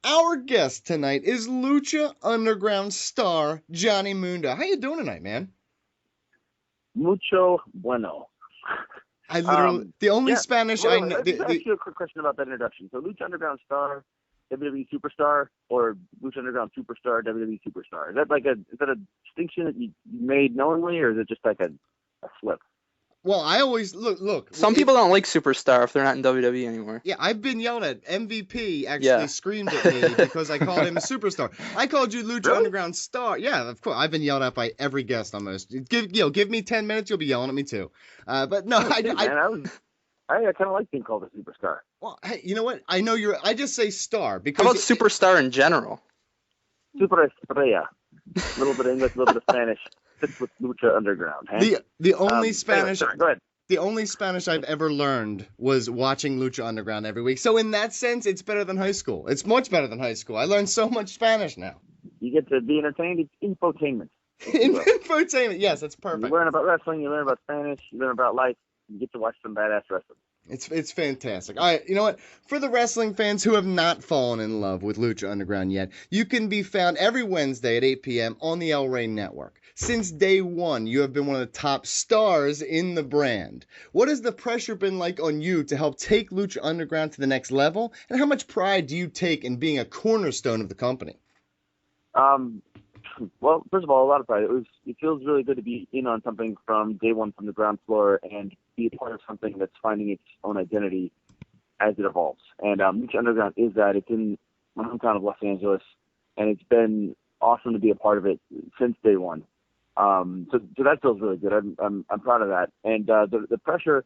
Our guest tonight is Lucha Underground star Johnny Mundo. How you doing tonight, man? Mucho bueno. I literally the only Yeah. Spanish I Well, know. let me ask you a quick question about that introduction. So, Lucha Underground star, WWE superstar, or Lucha Underground superstar, WWE superstar? Is that a distinction that you made knowingly, or is it just like a slip? Well, I always look. Some people don't like Superstar if they're not in WWE anymore. Yeah, I've been yelled at. MVP actually Yeah. screamed at me because I called him a superstar. I called you Lucha Really? Underground star. Yeah, of course. I've been yelled at by every guest almost. Give me 10 minutes, you'll be yelling at me too. But no, I kind of like being called a superstar. Well, hey, you know what? I know you're. I just say star How because about Superstar in general? Super estrella. A little bit of English, a little bit of Spanish. Fits with Lucha Underground. Huh? the only Spanish. Anyway, sorry, go ahead. The only Spanish I've ever learned was watching Lucha Underground every week. So in that sense, it's better than high school. It's much better than high school. I learned so much Spanish now. You get to be entertained. It's infotainment. Infotainment, yes, that's perfect. You learn about wrestling. You learn about Spanish. You learn about life. You get to watch some badass wrestling. It's fantastic. All right, you know what? For the wrestling fans who have not fallen in love with Lucha Underground yet, you can be found every Wednesday at 8 p.m. on the El Rey Network. Since day one, you have been one of the top stars in the brand. What has the pressure been like on you to help take Lucha Underground to the next level? And how much pride do you take in being a cornerstone of the company? Well, first of all, a lot of pride. It feels really good to be in on something from day one, from the ground floor, and be a part of something that's finding its own identity as it evolves. And Lucha Underground is that. It's in my hometown of Los Angeles, and it's been awesome to be a part of it since day one. So that feels really good. I'm proud of that. And the pressure,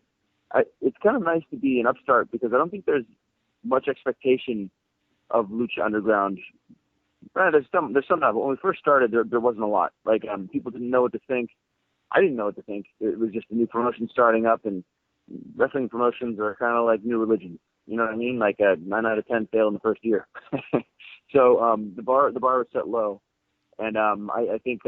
it's kind of nice to be an upstart because I don't think there's much expectation of Lucha Underground. There's some now, but when we first started, there wasn't a lot. Like people didn't know what to think. I didn't know what to think. It was just a new promotion starting up, and wrestling promotions are kind of like new religions. You know what I mean? Like a 9 out of 10 fail in the first year. So the bar was set low, and I think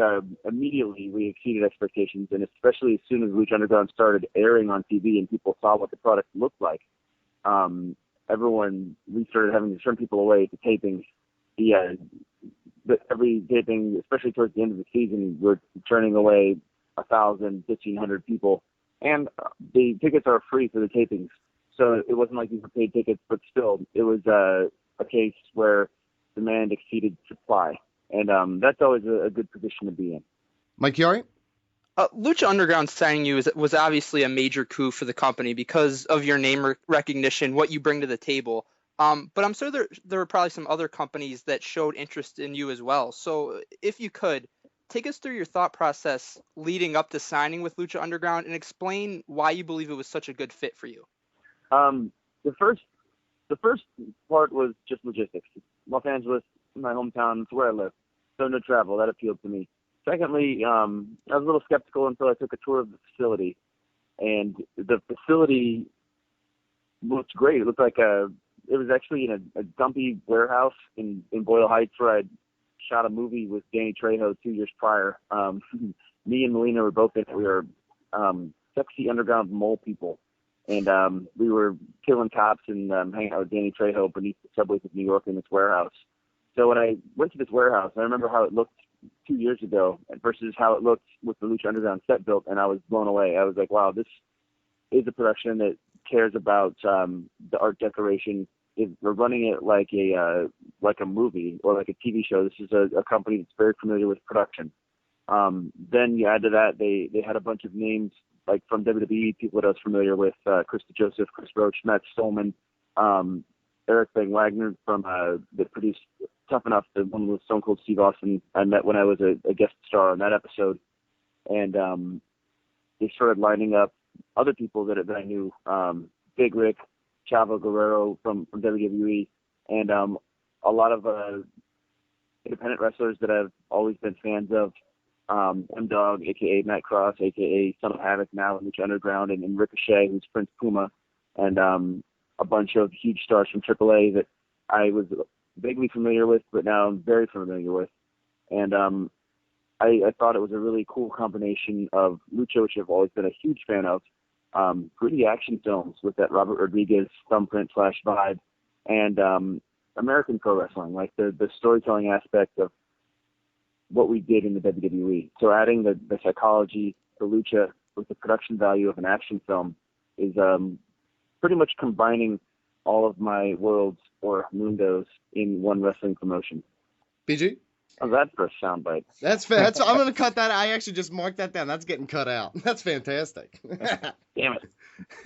immediately we exceeded expectations, and especially as soon as Lucha Underground started airing on TV and people saw what the product looked like, we started having to turn people away to tapings. Every taping, especially towards the end of the season, we're turning away 1,000, 1,500 people, and the tickets are free for the tapings. So it wasn't like these were paid tickets, but still, it was a case where demand exceeded supply, and that's always a good position to be in. Mike Chiari? Lucha Underground signing you was obviously a major coup for the company because of your name recognition, what you bring to the table. But I'm sure there were probably some other companies that showed interest in you as well. So if you could, take us through your thought process leading up to signing with Lucha Underground and explain why you believe it was such a good fit for you. The first part was just logistics. Los Angeles, my hometown, it's where I live. So no travel, that appealed to me. Secondly, I was a little skeptical until I took a tour of the facility. And the facility looked great. It looked like it was actually in a dumpy warehouse in Boyle Heights where I'd shot a movie with Danny Trejo 2 years prior. Me and Melina were both in it. We were sexy underground mole people. And we were killing cops and hanging out with Danny Trejo beneath the subways of New York in this warehouse. So when I went to this warehouse, I remember how it looked 2 years ago versus how it looked with the Lucha Underground set built, and I was blown away. I was like, wow, this is a production that cares about the art decoration. We're running it like a movie or like a TV show. This is a company that's very familiar with production. Then you add to that, they had a bunch of names like from WWE, people that I was familiar with, Chris DeJoseph, Chris Roach, Matt Stolman, Eric Van Wagner from that produced Tough Enough, the one with Stone Cold Steve Austin. I met when I was a guest star on that episode, and they started lining up other people that I knew, Big Rick, Chavo Guerrero from WWE, and a lot of independent wrestlers that I've always been fans of. M-Dog, a.k.a. Matt Cross, a.k.a. Son of Havoc, now in Lucha Underground, and Ricochet, who's Prince Puma, and a bunch of huge stars from AAA that I was vaguely familiar with, but now I'm very familiar with. And I thought it was a really cool combination of Lucha, which I've always been a huge fan of, gritty action films with that Robert Rodriguez thumbprint / vibe, and American pro wrestling, like the storytelling aspect of what we did in the WWE. So adding the psychology, the lucha, with the production value of an action film is pretty much combining all of my worlds or mundos in one wrestling promotion. BG? Oh, that's for a soundbite. That's I'm going to cut that. I actually just marked that down. That's getting cut out. That's fantastic. Damn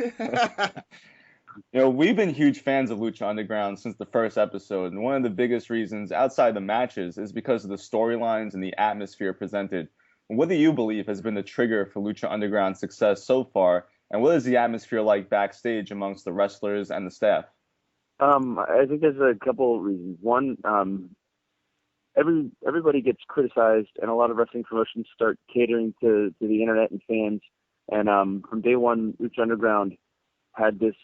it. We've been huge fans of Lucha Underground since the first episode, and one of the biggest reasons outside the matches is because of the storylines and the atmosphere presented. What do you believe has been the trigger for Lucha Underground's success so far, and what is the atmosphere like backstage amongst the wrestlers and the staff? I think there's a couple of reasons. One, everybody gets criticized, and a lot of wrestling promotions start catering to the internet and fans. And from day one, Lucha Underground had this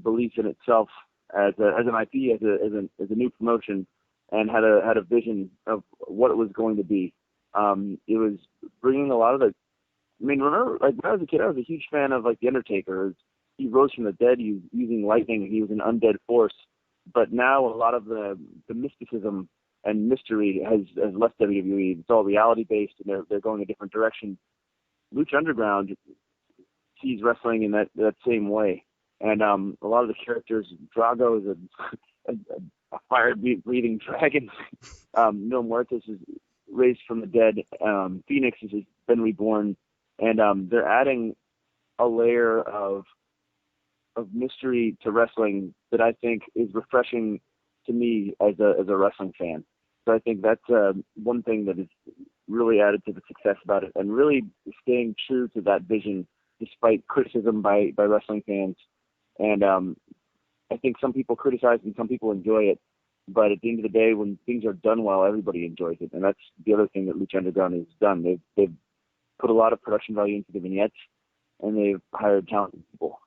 belief in itself as an IP, as a new promotion, and had a vision of what it was going to be. It was bringing a lot of the. I mean, remember, like when I was a kid, I was a huge fan of like The Undertaker. He rose from the dead using lightning. He was an undead force. But now a lot of the mysticism and mystery has left WWE. It's all reality based, and they're going a different direction. Lucha Underground sees wrestling in that same way. And a lot of the characters, Drago is a fire-breathing dragon. Mil Muertes is raised from the dead. Phoenix has been reborn. And they're adding a layer of mystery to wrestling that I think is refreshing to me as a wrestling fan. So I think that's one thing that is really added to the success about it, and really staying true to that vision despite criticism by wrestling fans. And I think some people criticize and some people enjoy it. But at the end of the day, when things are done well, everybody enjoys it. And that's the other thing that Lucha Underground has done. They've put a lot of production value into the vignettes, and they've hired talented people.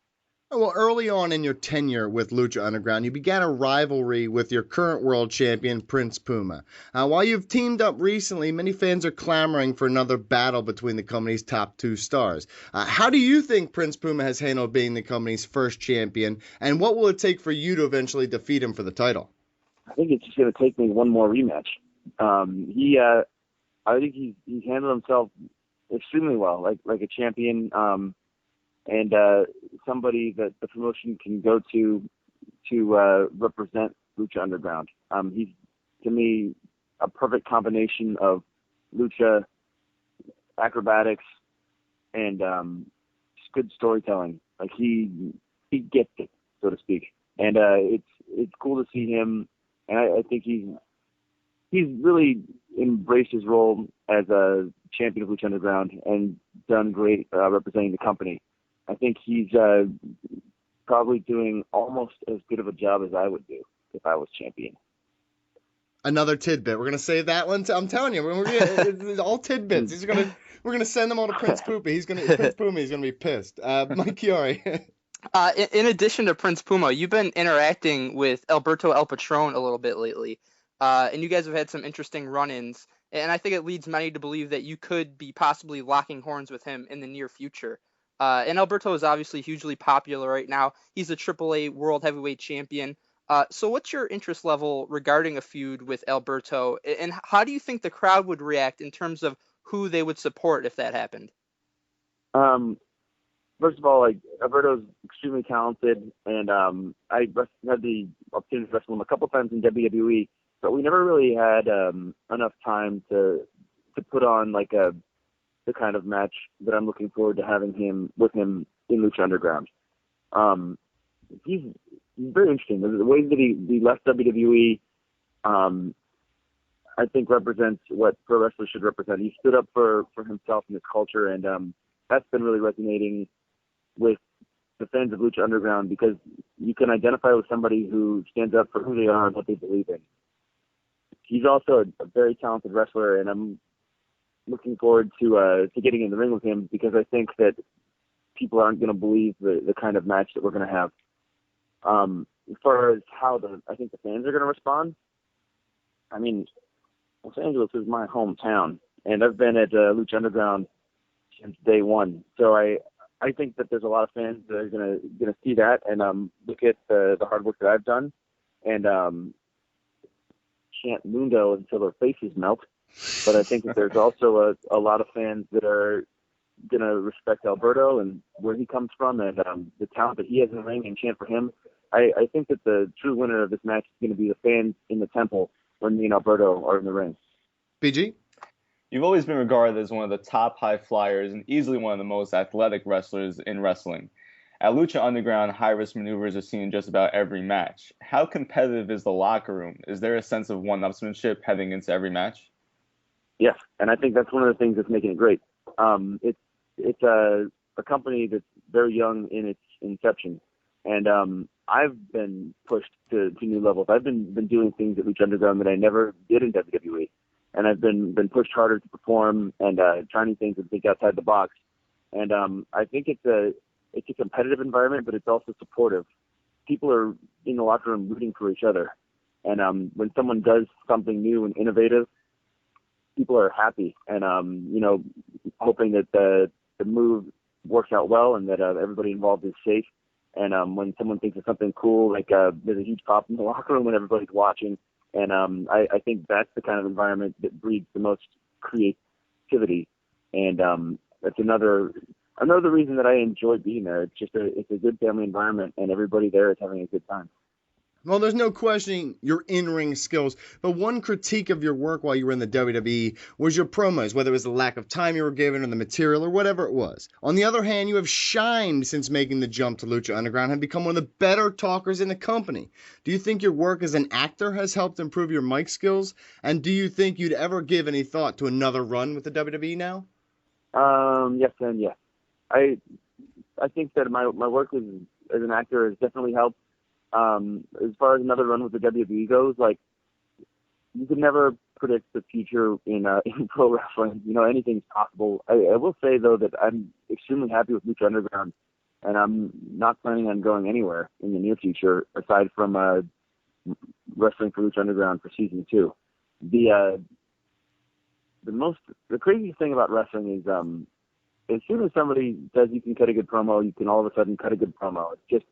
Well, early on in your tenure with Lucha Underground, you began a rivalry with your current world champion, Prince Puma. While you've teamed up recently, many fans are clamoring for another battle between the company's top two stars. How do you think Prince Puma has handled being the company's first champion, and what will it take for you to eventually defeat him for the title? I think it's just going to take me one more rematch. I think he's handled himself extremely well, like a champion. And somebody that the promotion can go to represent Lucha Underground. He's, to me, a perfect combination of lucha, acrobatics, and good storytelling. Like he gets it, so to speak. And it's cool to see him. And I think he's really embraced his role as a champion of Lucha Underground and done great representing the company. I think he's probably doing almost as good of a job as I would do if I was champion. Another tidbit. We're gonna save that one. I'm telling you, it's all tidbits. We're gonna send them all to Prince Puma. Prince Puma. He's gonna be pissed. Mike Chiari. In addition to Prince Puma, you've been interacting with Alberto El Patron a little bit lately, and you guys have had some interesting run-ins. And I think it leads many to believe that you could be possibly locking horns with him in the near future. And Alberto is obviously hugely popular right now. He's a AAA World Heavyweight Champion. So what's your interest level regarding a feud with Alberto? And how do you think the crowd would react in terms of who they would support if that happened? First of all, like Alberto's extremely talented, and I had the opportunity to wrestle him a couple times in WWE, but we never really had enough time to put on like the kind of match that I'm looking forward to having him in Lucha Underground. He's very interesting. The way that he left WWE, I think represents what pro wrestlers should represent. He stood up for himself and his culture, and that's been really resonating with the fans of Lucha Underground, because you can identify with somebody who stands up for who they are and what they believe in. He's also a very talented wrestler, and I'm looking forward to getting in the ring with him, because I think that people aren't going to believe the kind of match that we're going to have. As far as how I think the fans are going to respond, I mean, Los Angeles is my hometown, and I've been at Lucha Underground since day one. So I think that there's a lot of fans that are going to see that and look at the hard work that I've done, and chant Mundo until their faces melt. But I think that there's also a lot of fans that are going to respect Alberto and where he comes from and the talent that he has in the ring and chant for him. I think that the true winner of this match is going to be the fans in the temple when me and Alberto are in the ring. BG? You've always been regarded as one of the top high flyers and easily one of the most athletic wrestlers in wrestling. At Lucha Underground, high-risk maneuvers are seen in just about every match. How competitive is the locker room? Is there a sense of one-upsmanship heading into every match? Yes, and I think that's one of the things that's making it great. It's a company that's very young in its inception, and I've been pushed to new levels. I've been doing things at Lucha Underground that I never did in WWE, and I've been pushed harder to perform and try new things and think outside the box. And I think it's a competitive environment, but it's also supportive. People are in the locker room rooting for each other, and when someone does something new and innovative, people are happy and hoping that the move works out well and that everybody involved is safe. And when someone thinks of something cool, like there's a huge pop in the locker room when everybody's watching. And I think that's the kind of environment that breeds the most creativity. And that's another reason that I enjoy being there. It's a good family environment, and everybody there is having a good time. Well, there's no questioning your in-ring skills, but one critique of your work while you were in the WWE was your promos, whether it was the lack of time you were given or the material or whatever it was. On the other hand, you have shined since making the jump to Lucha Underground and have become one of the better talkers in the company. Do you think your work as an actor has helped improve your mic skills? And do you think you'd ever give any thought to another run with the WWE now? Yes and yes. I think that my work as an actor has definitely helped. As far as another run with the WWE goes, like, you can never predict the future in pro wrestling. Anything's possible. I will say, though, that I'm extremely happy with Lucha Underground, and I'm not planning on going anywhere in the near future aside from wrestling for Lucha Underground for season 2. The craziest thing about wrestling is as soon as somebody says you can cut a good promo, you can all of a sudden cut a good promo. It's just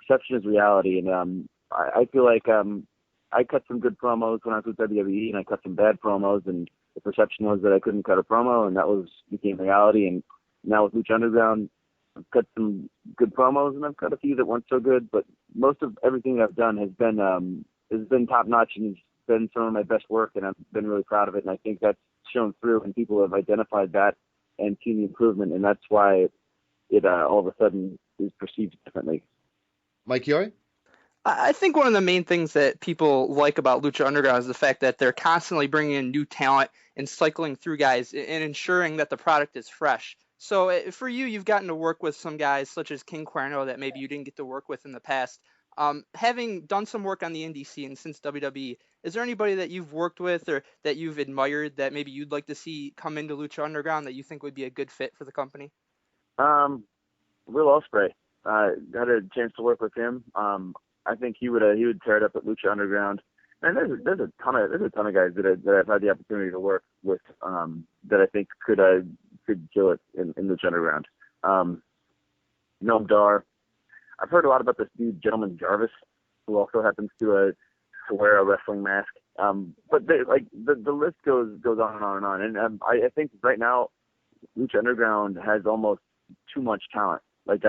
perception is reality, and I feel like I cut some good promos when I was with WWE, and I cut some bad promos, and the perception was that I couldn't cut a promo, and that became reality. And now with Lucha Underground, I've cut some good promos, and I've cut a few that weren't so good, but most of everything that I've done has been top notch, and it's been some of my best work, and I've been really proud of it. And I think that's shown through, and people have identified that and seen the improvement, and that's why it all of a sudden is perceived differently. Mike Chiori? I think one of the main things that people like about Lucha Underground is the fact that they're constantly bringing in new talent and cycling through guys and ensuring that the product is fresh. So for you, you've gotten to work with some guys such as King Cuerno that maybe you didn't get to work with in the past. Having done some work on the indie scene since WWE, is there anybody that you've worked with or that you've admired that maybe you'd like to see come into Lucha Underground that you think would be a good fit for the company? Will Ospreay. Had a chance to work with him. I think he would tear it up at Lucha Underground. And there's a ton of guys that I've had the opportunity to work with that I think could kill it in Lucha Underground. Noam Dar. I've heard a lot about this dude, Gentleman Jarvis, who also happens to wear a wrestling mask. But the list goes on and on and on. And I think right now Lucha Underground has almost too much talent. Like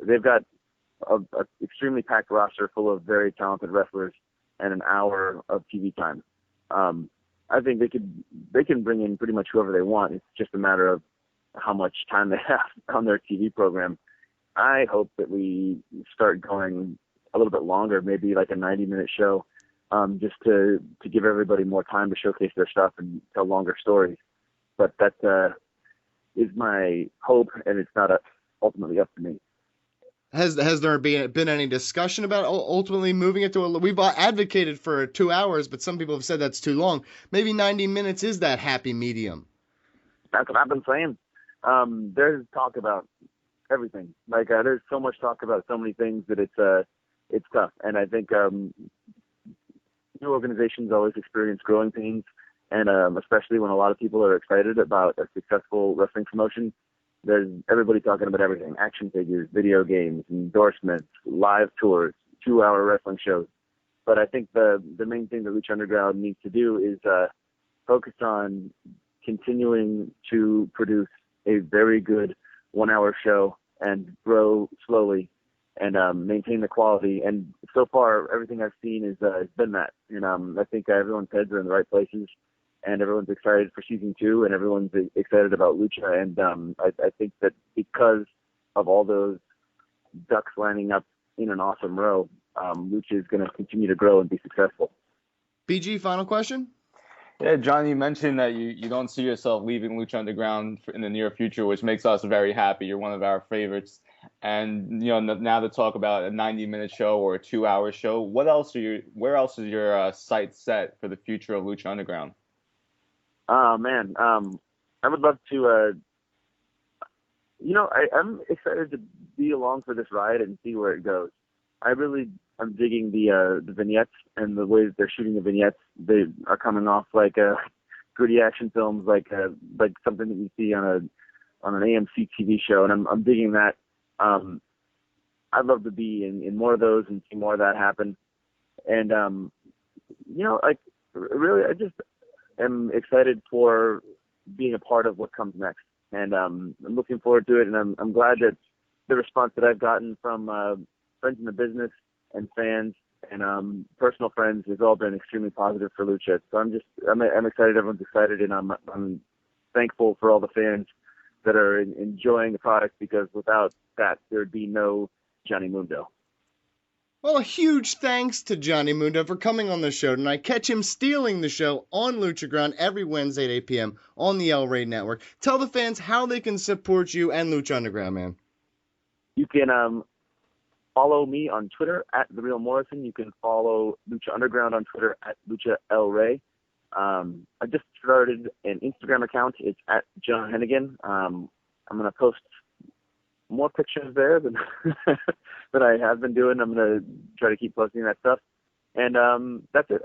they've got a extremely packed roster full of very talented wrestlers and an hour of TV time. I think they can bring in pretty much whoever they want. It's just a matter of how much time they have on their TV program. I hope that we start going a little bit longer, maybe like a 90-minute show, just to give everybody more time to showcase their stuff and tell longer stories. But that is my hope, and it's not ultimately up to me. Has there been any discussion about ultimately moving it to we've advocated for 2 hours, but some people have said that's too long. Maybe 90 minutes is that happy medium. That's what I've been saying. There's talk about everything. Like there's so much talk about so many things that it's tough. And I think new organizations always experience growing pains, and especially when a lot of people are excited about a successful wrestling promotion. There's everybody talking about everything: action figures, video games, endorsements, live tours, 2-hour wrestling shows. But I think the main thing that Lucha Underground needs to do is focus on continuing to produce a very good 1-hour show and grow slowly and maintain the quality. And so far, everything I've seen has been that. And I think everyone's heads are in the right places, and everyone's excited for season 2, and everyone's excited about Lucha. And I think that because of all those ducks lining up in an awesome row, Lucha is going to continue to grow and be successful. BG, final question? Yeah, John, you mentioned that you don't see yourself leaving Lucha Underground in the near future, which makes us very happy. You're one of our favorites. And now to talk about a 90-minute show or a 2-hour show, where else is your sight set for the future of Lucha Underground? Oh man, I would love to. I'm excited to be along for this ride and see where it goes. I'm digging the vignettes and the way that they're shooting the vignettes. They are coming off like gritty action films, like something that you see on an AMC TV show, and I'm digging that. I'd love to be in more of those and see more of that happen. And really, I just am excited for being a part of what comes next, and I'm looking forward to it. And I'm glad that the response that I've gotten from friends in the business and fans and personal friends has all been extremely positive for Lucha. So I'm excited. Everyone's excited, and I'm thankful for all the fans that are enjoying the product, because without that, there'd be no Johnny Mundo. Well, a huge thanks to Johnny Mundo for coming on the show tonight. Catch him stealing the show on Lucha Ground every Wednesday at 8 p.m. on the El Rey Network. Tell the fans how they can support you and Lucha Underground, man. You can follow me on Twitter at The Real Morrison. You can follow Lucha Underground on Twitter at Lucha El Rey. I just started an Instagram account. It's at John Hennigan. I'm going to post more pictures there than that I have been doing. I'm going to try to keep posting that stuff. And that's it.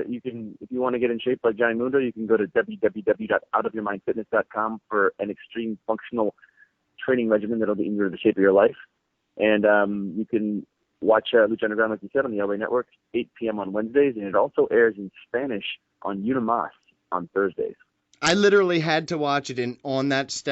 You can, if you want to get in shape like Johnny Mundo, you can go to www.outofyourmindfitness.com for an extreme functional training regimen that'll get you into the shape of your life. And you can watch Lucha Underground, like you said, on the LA Network, 8 p.m. on Wednesdays, and it also airs in Spanish on Unimas on Thursdays. I literally had to watch it on that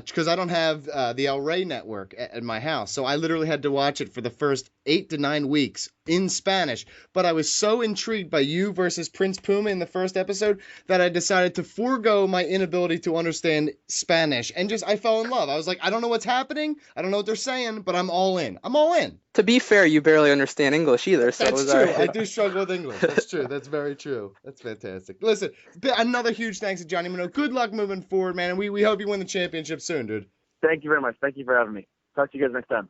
because I don't have the El Rey Network at my house, so I literally had to watch it for the first 8 to 9 weeks in Spanish. But I was so intrigued by you versus Prince Puma in the first episode that I decided to forego my inability to understand Spanish, and I fell in love. I was like, I don't know what's happening, I don't know what they're saying, but I'm all in. I'm all in. To be fair, you barely understand English either. So That's true. I do struggle with English. That's true. That's very true. That's fantastic. Listen, another huge thanks to Johnny Mundo. Good luck moving forward, man. And we hope you win the championship soon, dude. Thank you very much. Thank you for having me. Talk to you guys next time.